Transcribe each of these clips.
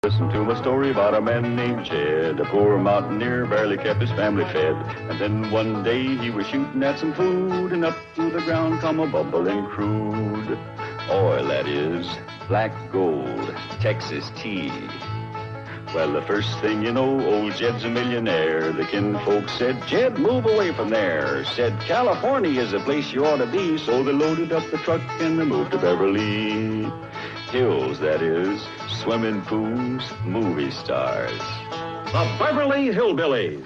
Listen to a story about a man named Jed. A poor mountaineer barely kept his family fed. And then one day he was shooting at some food, and up through the ground come a bubbling crude oil, that is, black gold, Texas tea. Well, the first thing you know, old Jed's a millionaire. The kinfolk said, Jed, move away from there. Said, California is the place you ought to be. So they loaded up the truck and they moved to Beverly Hills, that is, swimming pools, movie stars. The Beverly Hillbillies.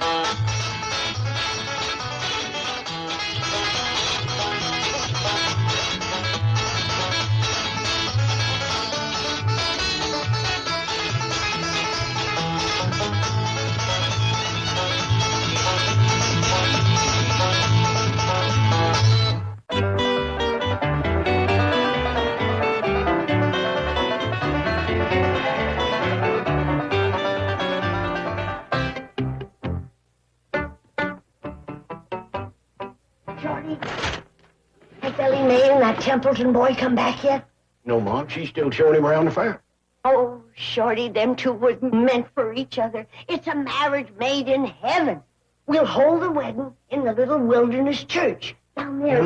Templeton boy come back yet? No, Mom. She's still showing him around the fair. Oh, Shorty, them two wasn't meant for each other. It's a marriage made in heaven. We'll hold the wedding in the little wilderness church down there.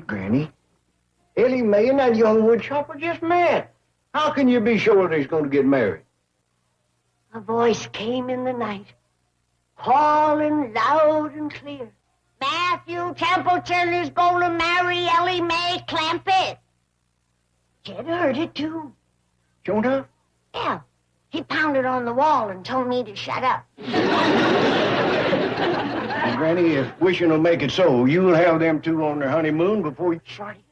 Granny. Ellie Mae and that young wood chopper just met. How can you be sure they're going to get married? A voice came in the night, calling loud and clear. Matthew Templeton is going to marry Ellie Mae Clampett. Jed heard it, too. Jonah? Yeah. He pounded on the wall and told me to shut up. And Granny, if wishing will make it so, you'll have them two on their honeymoon before you... Shorty,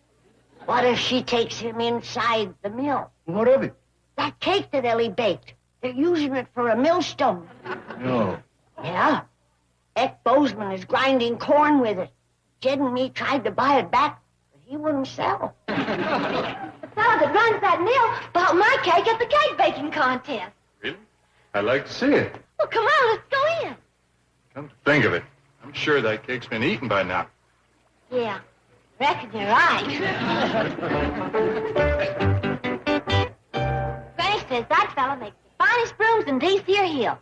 what if she takes him inside the mill? What of it? That cake that Ellie baked. They're using it for a millstone. No. Yeah. Eck Bozeman is grinding corn with it. Jed and me tried to buy it back, but he wouldn't sell. The fellow that runs that mill bought my cake at the cake baking contest. Really? I'd like to see it. Well, come on, let's go in. Come to think of it, I'm sure that cake's been eaten by now. Yeah, reckon you're right. Granny says that fellow makes the finest brooms in D.C. Hill.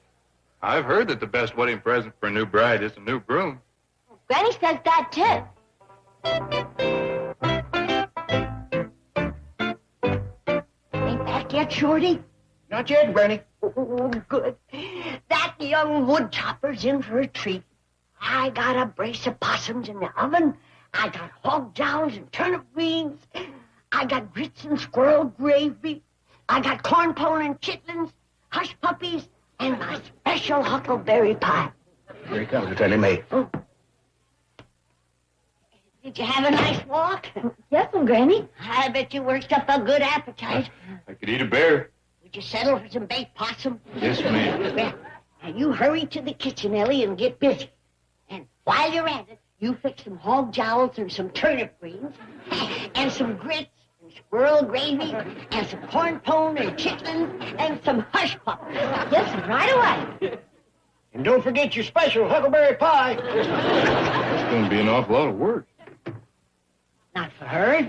I've heard that the best wedding present for a new bride is a new broom. Granny says that, too. Ain't back yet, Shorty? Not yet, Granny. Oh, good. That young wood chopper's in for a treat. I got a brace of possums in the oven. I got hog jowls and turnip greens. I got grits and squirrel gravy. I got corn pone and chitlins, hush puppies, and my special huckleberry pie. Here he comes, Ellie Mae. Oh. Did you have a nice walk? Yes, Granny. I bet you worked up a good appetite. I could eat a bear. Would you settle for some baked possum? Yes, ma'am. Well, now you hurry to the kitchen, Ellie, and get busy. And while you're at it, you fix some hog jowls and some turnip greens, and some grits, and squirrel gravy, and some corn pone and chitlins, and some hush puppies. Yes, right away. And don't forget your special huckleberry pie. That's going to be an awful lot of work. Not for her.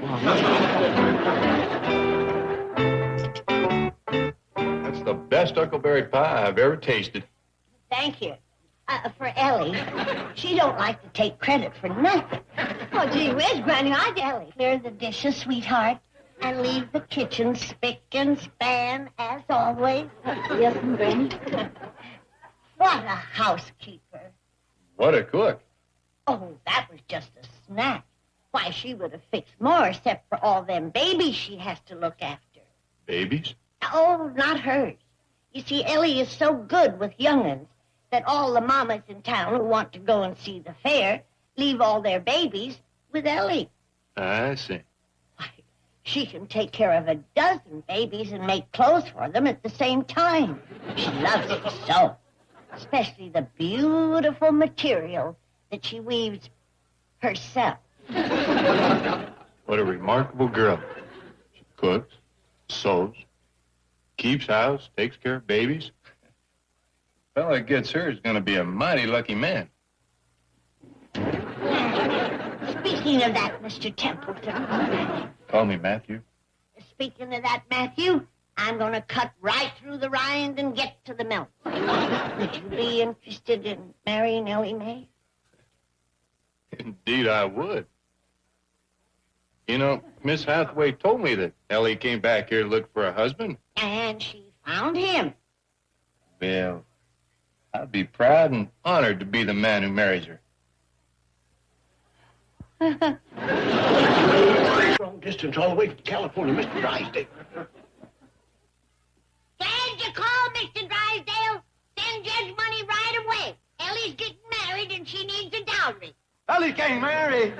That's the best huckleberry pie I've ever tasted. Thank you. For Ellie, she don't like to take credit for nothing. Oh, gee whiz, Granny, I'd Ellie, clear the dishes, sweetheart, and leave the kitchen spick and span as always. Yes, Granny. What a housekeeper. What a cook. Oh, that was just a snack. Why, she would have fixed more except for all them babies she has to look after. Babies? Oh, not hers. You see, Ellie is so good with young'uns that all the mamas in town who want to go and see the fair leave all their babies with Ellie. I see. Why, she can take care of a dozen babies and make clothes for them at the same time. She loves it so. Especially the beautiful material that she weaves herself. What a remarkable girl. She cooks, sews, keeps house, takes care of babies. The fellow that gets her is going to be a mighty lucky man. Speaking of that, Mr. Templeton. Call me Matthew. Speaking of that, Matthew, I'm going to cut right through the rind and get to the milk. Would you be interested in marrying Ellie Mae? Indeed, I would. You know, Miss Hathaway told me that Ellie came back here to look for a husband. And she found him. Well, I'd be proud and honored to be the man who marries her. Long distance all the way from California, Mr. Drysdale. Glad you called, Mr. Drysdale. Send Judge money right away. Ellie's getting married and she needs a dowry. Ellie's getting married.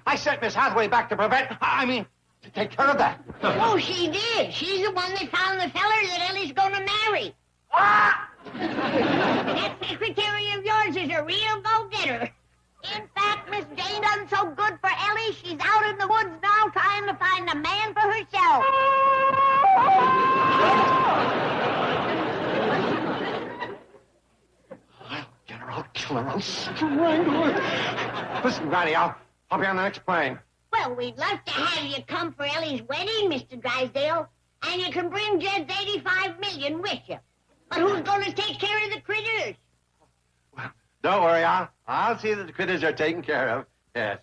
I sent Miss Hathaway back to to take care of that. Oh, she did. She's the one that found the feller that Ellie's going to marry. Ah! That secretary of yours is a real go-getter. In fact, Miss Jane done so good for Ellie, she's out in the woods now trying to find a man for herself. I'll get her, I'll kill her, I'll strangle her. Listen, Granny, I'll be on the next plane. Well, we'd love to have you come for Ellie's wedding, Mr. Drysdale. And you can bring Jed's $85 million with you. But who's going to take care of the critters? Well, don't worry, I'll see that the critters are taken care of. Yes.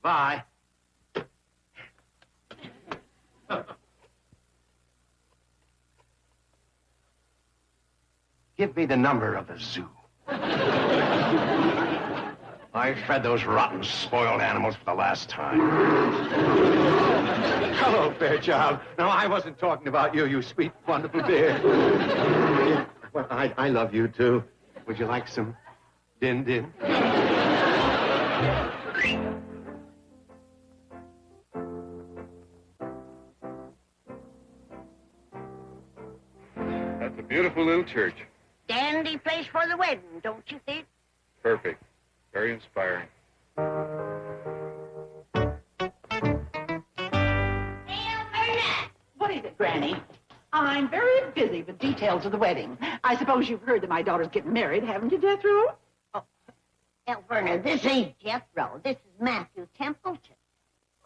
Bye. Give me the number of the zoo. I fed those rotten, spoiled animals for the last time. Hello, Fairchild. No, I wasn't talking about you, you sweet, wonderful dear. Well, I love you, too. Would you like some din-din? That's a beautiful little church. Dandy place for the wedding, don't you think? Perfect. Very inspiring. Hey, Alberta! What is it, Granny? I'm very busy with details of the wedding. I suppose you've heard that my daughter's getting married, haven't you, Jethro? Elverna, this ain't Jethro. This is Matthew Templeton.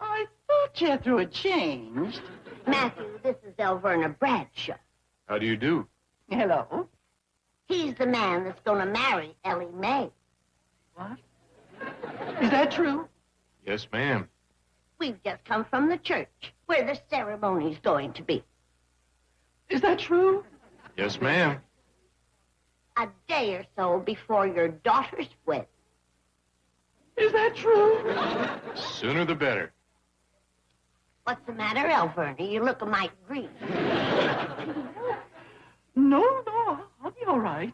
I thought Jethro had changed. Matthew, this is Elverna Bradshaw. How do you do? Hello? He's the man that's going to marry Ellie Mae. What? Is that true? Yes, ma'am. We've just come from the church where the ceremony's going to be. Is that true? Yes, ma'am. A day or so before your daughter's wedding. Is that true? Sooner the better. What's the matter, Elverna? You look a mite green. No, I'll be all right.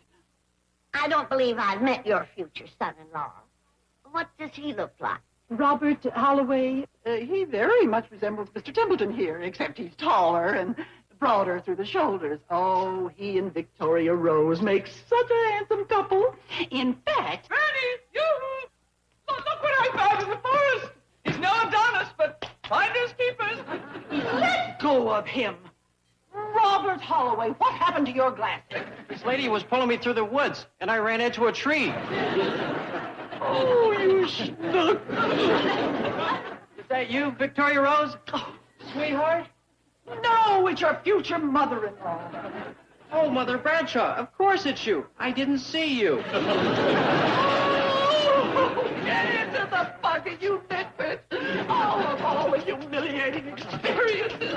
I don't believe I've met your future son-in-law. What does he look like? Robert Holloway, he very much resembles Mr. Templeton here, except he's taller and broader through the shoulders. Oh, he and Victoria Rose make such a handsome couple. In fact... Granny, you! Look what I found in the forest! He's no Adonis, but finders keepers. Let go of him! Robert Holloway, what happened to your glasses? This lady was pulling me through the woods, and I ran into a tree. Oh, you snook! Is that you, Victoria Rose? Oh, Sweetheart? no, it's your future mother-in-law. Oh, Mother Bradshaw, of course it's you. I didn't see you. Oh, get into the bucket, you nitwit! Oh, of all the humiliating experiences,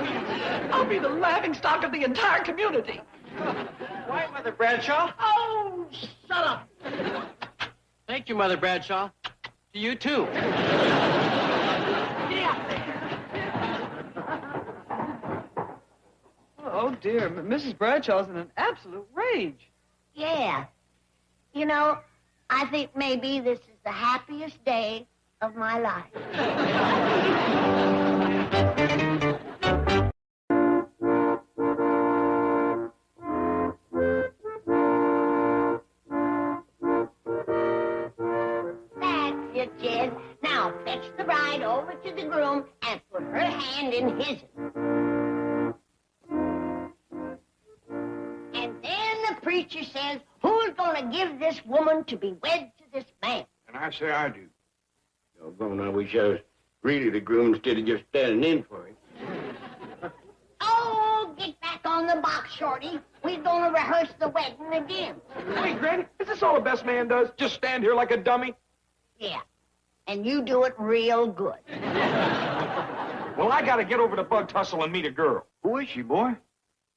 I'll be the laughingstock of the entire community. Why, Mother Bradshaw? Oh, shut up! Thank you, Mother Bradshaw. To you, too. Yeah. Oh, dear. Mrs. Bradshaw's in an absolute rage. Yeah. You know, I think maybe this is the happiest day of my life. That's it, Jed. Now fetch the bride over to the groom and put her hand in his. And then the preacher says, who's going to give this woman to be wed to this man? And I say I do. Doggone, I wish I was really the groom instead of just standing in for him. Oh, box, Shorty. We're gonna rehearse the wedding again. Hey, Granny, is this all the best man does? Just stand here like a dummy? Yeah. And you do it real good. Well, I gotta get over to Bug Tussle and meet a girl. Who is she, boy?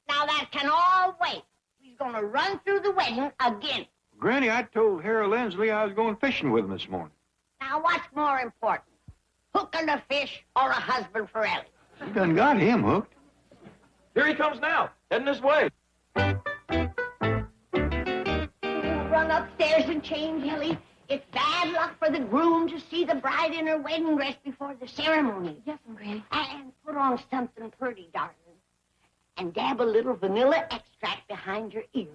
Now that can all wait. He's gonna run through the wedding again. Granny, I told Harold Lindsley I was going fishing with him this morning. Now what's more important? Hooking a fish or a husband for Ellie? You done got him hooked. Here he comes now, heading this way. Run upstairs and change, Ellie. It's bad luck for the groom to see the bride in her wedding dress before the ceremony. Yes, Granny. And put on something pretty, darling. And dab a little vanilla extract behind your ear.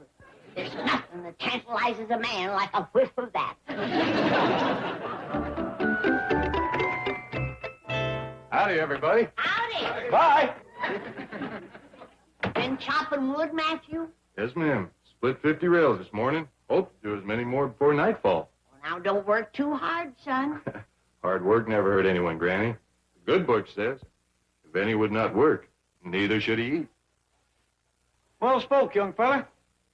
There's nothing that tantalizes a man like a whiff of that. Howdy, everybody. Howdy. Bye. Been chopping wood, Matthew? Yes, ma'am. Split 50 rails this morning. Hope to do as many more before nightfall. Well, now don't work too hard, son. Hard work never hurt anyone, Granny. The good book says, if any would not work, neither should he eat. Well spoke, young fella.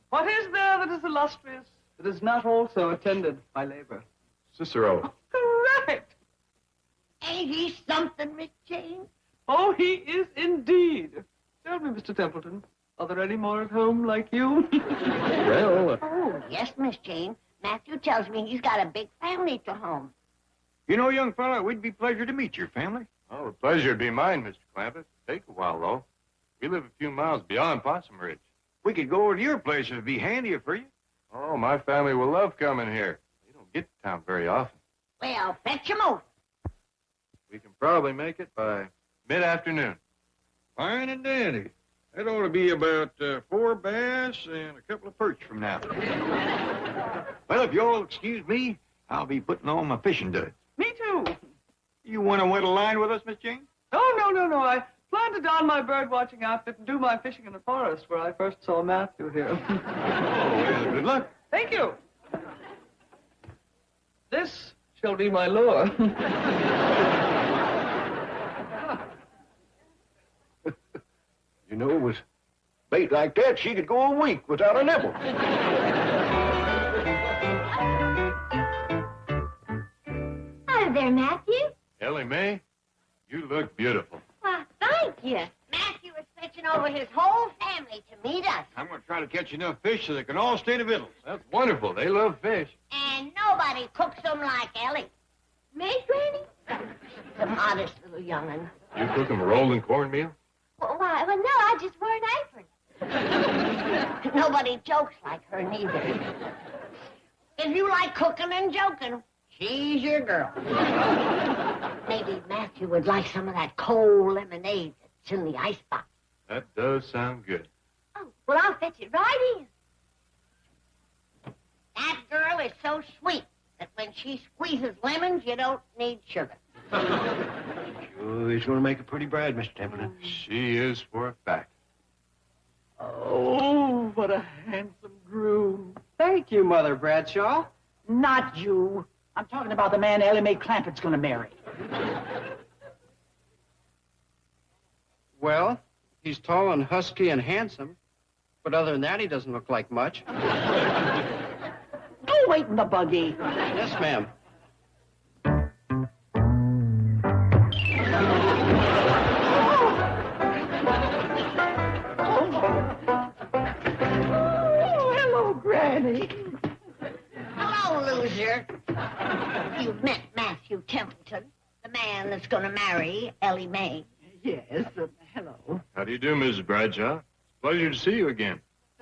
What is there that is illustrious that is not also attended by labor? Cicero. Correct. Ain't he something, Miss Jane? Oh, he is indeed. Tell me, Mr. Templeton, are there any more at home like you? Well, Oh, yes, Miss Jane. Matthew tells me he's got a big family to home. You know, young fella, we'd be pleasure to meet your family. oh, the pleasure would be mine, Mr. Clampett. Take a while, though. We live a few miles beyond Possum Ridge. We could go over to your place. It'd be handier for you. Oh, my family will love coming here. They don't get to town very often. Well, fetch him over. We can probably make it by mid-afternoon. Fine and dandy. That ought to be about 4 bass and a couple of perch from now. Well, if you'll excuse me, I'll be putting on my fishing duds. Me too. You want to wet a line with us, Miss Jane? Oh, no. I plan to don my bird-watching outfit and do my fishing in the forest where I first saw Matthew here. Oh, well, good luck. Thank you. This shall be my lure. You know, with bait like that, she could go a week without a nibble. Hi there, Matthew. Ellie Mae, you look beautiful. Why, thank you. Matthew is fetching over his whole family to meet us. I'm going to try to catch enough fish so they can all stay to victuals. That's wonderful. They love fish. And nobody cooks them like Ellie. Me, Granny? The modest little young'un. You cook them rolled in cornmeal? Well, no, I just wear an apron. Nobody jokes like her, neither. If you like cooking and joking, she's your girl. Maybe Matthew would like some of that cold lemonade that's in the icebox. That does sound good. Oh, well, I'll fetch it right in. That girl is so sweet that when she squeezes lemons, you don't need sugar. Sure, he's going to make a pretty bride, Mr. Templeton. She is for a fact. Oh, what a handsome groom. Thank you, Mother Bradshaw. Not you. I'm talking about the man Ellie Mae Clampett's going to marry. Well, he's tall and husky and handsome, but other than that, he doesn't look like much. Oh, wait in the buggy. Yes, ma'am. Oh, hello, Granny. Hello, loser. You've met Matthew Templeton, the man that's going to marry Ellie Mae. Yes, hello. How do you do, Mrs. Bradshaw? Pleasure to see you again.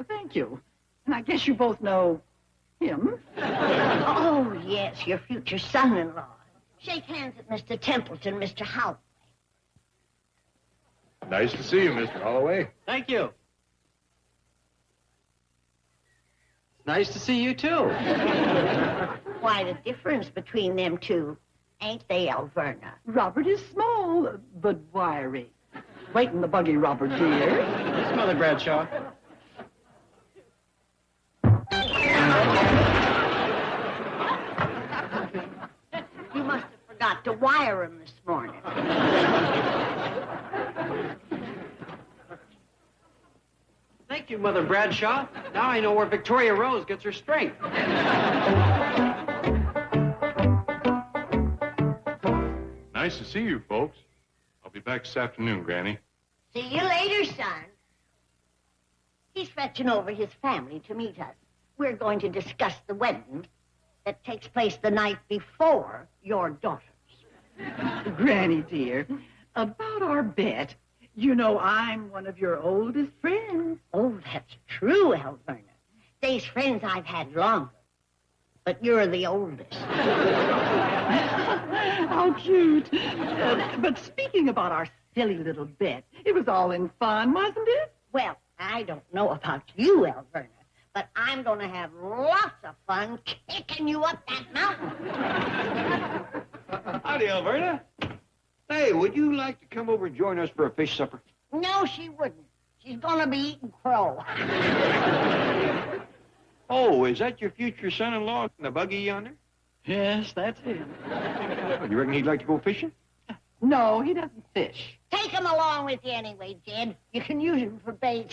Thank you. And I guess you both know him. Oh, yes, your future son-in-law. Shake hands with Mr. Templeton, Mr. Howe. Nice to see you, Mr. Holloway. Thank you. Nice to see you, too. Quite a difference between them two, ain't they, Alverna? Robert is small, but wiry. Wait in the buggy, Robert, dear. Yes, Mother Bradshaw. You must have forgot to wire him this morning. Mother Bradshaw. Now I know where Victoria Rose gets her strength. Nice to see you, folks. I'll be back this afternoon, Granny. See you later, son. He's fetching over his family to meet us. We're going to discuss the wedding that takes place the night before your daughter's. Granny, dear, about our bet, you know I'm one of your oldest friends. Oh, that's true, Alverna. They's friends I've had longer, but you're the oldest. How cute. But speaking about our silly little bet, it was all in fun, wasn't it? Well, I don't know about you, Alverna, but I'm going to have lots of fun kicking you up that mountain. Howdy, Alverna. Hey, would you like to come over and join us for a fish supper? No, she wouldn't. She's going to be eating crow. Oh, is that your future son-in-law in the buggy yonder? Yes, that's him. You reckon he'd like to go fishing? No, he doesn't fish. Take him along with you anyway, Jed. You can use him for bait.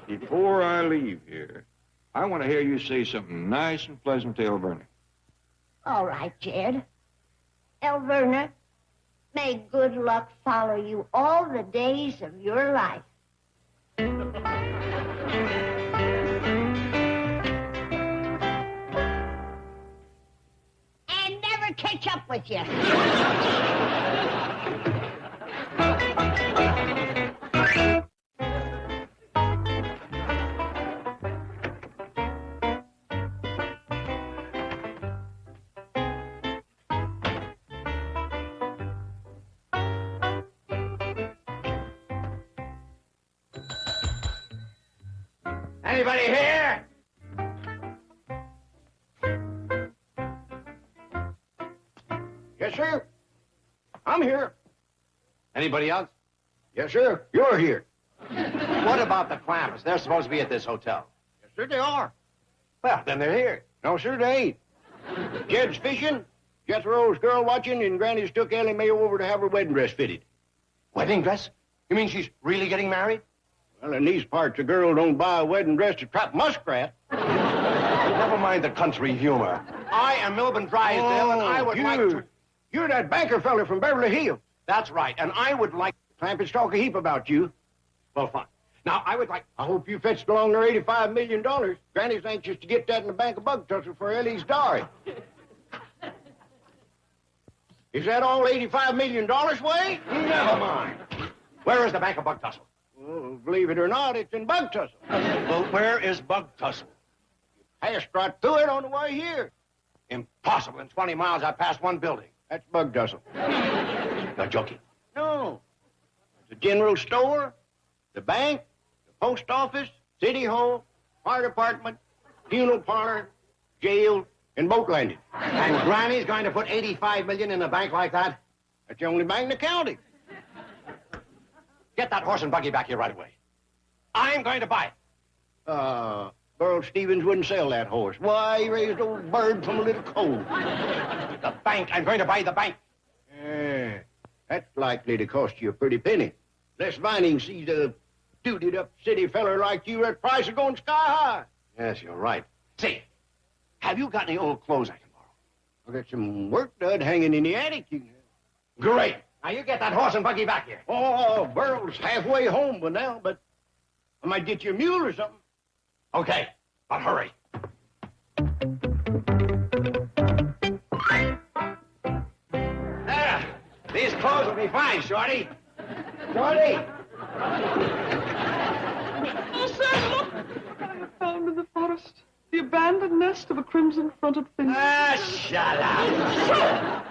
Before I leave here, I want to hear you say something nice and pleasant to Alverna. All right, Jed. Alverna, may good luck follow you all the days of your life. And never catch up with you. Anybody here? Yes, sir. I'm here. Anybody else? Yes, sir. You're here. What about the Clampers? They're supposed to be at this hotel. Yes, sir, they are. Well, then they're here. No, sir, they ain't. Jed's fishing, Jethro's girl watching, and Granny's took Ellie Mae over to have her wedding dress fitted. Wedding dress? You mean she's really getting married? Well, in these parts, a girl don't buy a wedding dress to trap muskrat. Never mind the country humor. I am Milburn Drysdale, and I would like to... You're that banker fella from Beverly Hills. That's right, and I would like... Clampets talk a heap about you. Well, fine. Now, I would like... I hope you fetched along their $85 million. Granny's anxious to get that in the bank of bug tussle for Ellie's dowry. Is that all $85 million, Way? Never mind. Where is the Bank of Bug Tussle? Well, believe it or not, it's in bug tussle. Well, where is Bug Tussle? Passed right through it on the way here. Impossible. In 20 miles, I passed one building. That's bug tussle. You're joking. No. The general store, the bank, the post office, city hall, fire department, funeral parlor, jail, and boat landing. And Granny's going to put $85 million in a bank like that? That's the only bank in the county. Get that horse and buggy back here right away. I'm going to buy it. Burl Stevens wouldn't sell that horse. Why, he raised old bird from a little coal. The bank. I'm going to buy the bank. That's likely to cost you a pretty penny. Les Vining sees a dutied-up city feller like you, that price is going sky high. Yes, you're right. Say, have you got any old clothes I can borrow? I've got some work dud hanging in the attic. You can have. Great. Now, you get that horse and buggy back here. Oh, Burl's halfway home by now, but I might get you a mule or something. Okay, but hurry. There. These clothes will be fine, Shorty. Shorty! Oh, Sam, look! I have found in the forest the abandoned nest of a crimson-fronted finch. Shut up.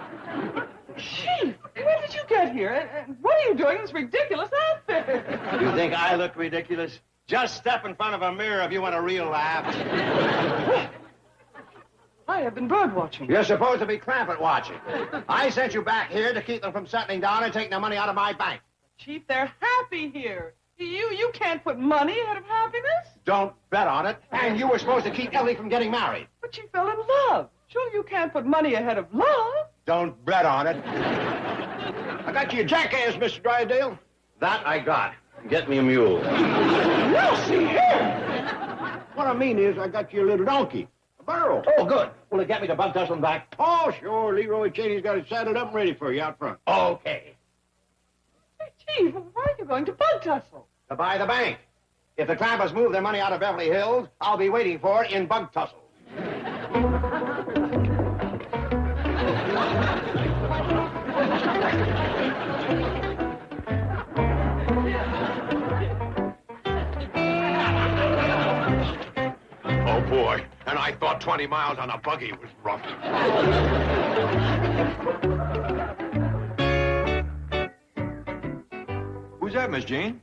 Chief, when did you get here? And what are you doing in this ridiculous outfit? You think I look ridiculous? Just step in front of a mirror if you want a real laugh. I have been bird watching. You're supposed to be Clampett watching. I sent you back here to keep them from settling down and taking the money out of my bank. Chief, they're happy here. You can't put money ahead of happiness. Don't bet on it. And you were supposed to keep Ellie from getting married. But she fell in love. Sure, you can't put money ahead of love. Don't bet on it. I got you a jackass, Mr. Drysdale. That I got. Get me a mule. Well, see here. What I mean is, I got you a little donkey. A burro. Oh, good. Will it get me to Bug Tussle and back? Oh, sure. Leroy Cheney's got it saddled up and ready for you out front. Okay. Chief, why are you going to Bug Tussle? To buy the bank. If the Trampers move their money out of Beverly Hills, I'll be waiting for it in Bug Tussle. Oh, boy. And I thought 20 miles on a buggy was rough. Who's that, Miss Jane?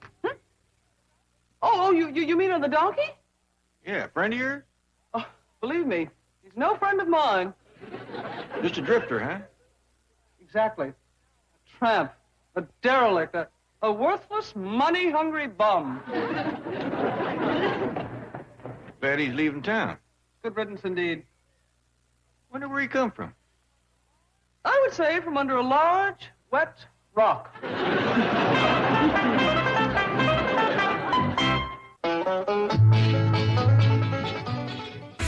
Oh, you mean on the donkey? Yeah, friend of yours? Oh, believe me, he's no friend of mine. Just a drifter, huh? Exactly. A tramp, a derelict, a worthless, money-hungry bum. Glad he's leaving town. Good riddance indeed. Wonder where he come from. I would say from under a large, wet rock.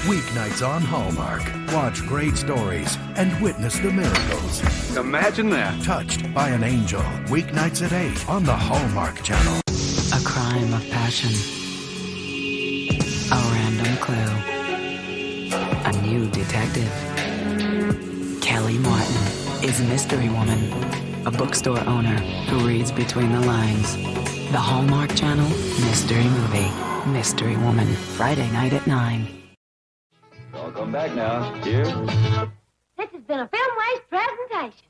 Weeknights on Hallmark. Watch great stories and witness the miracles. Imagine that. Touched by an Angel. Weeknights at 8 on the Hallmark Channel. A crime of passion. A random clue. A new detective. Kelly Martin is Mystery Woman, a bookstore owner who reads between the lines. The Hallmark Channel Mystery Movie. Mystery Woman. Friday night at 9. I'll come back now. Here. This has been a Filmways presentation.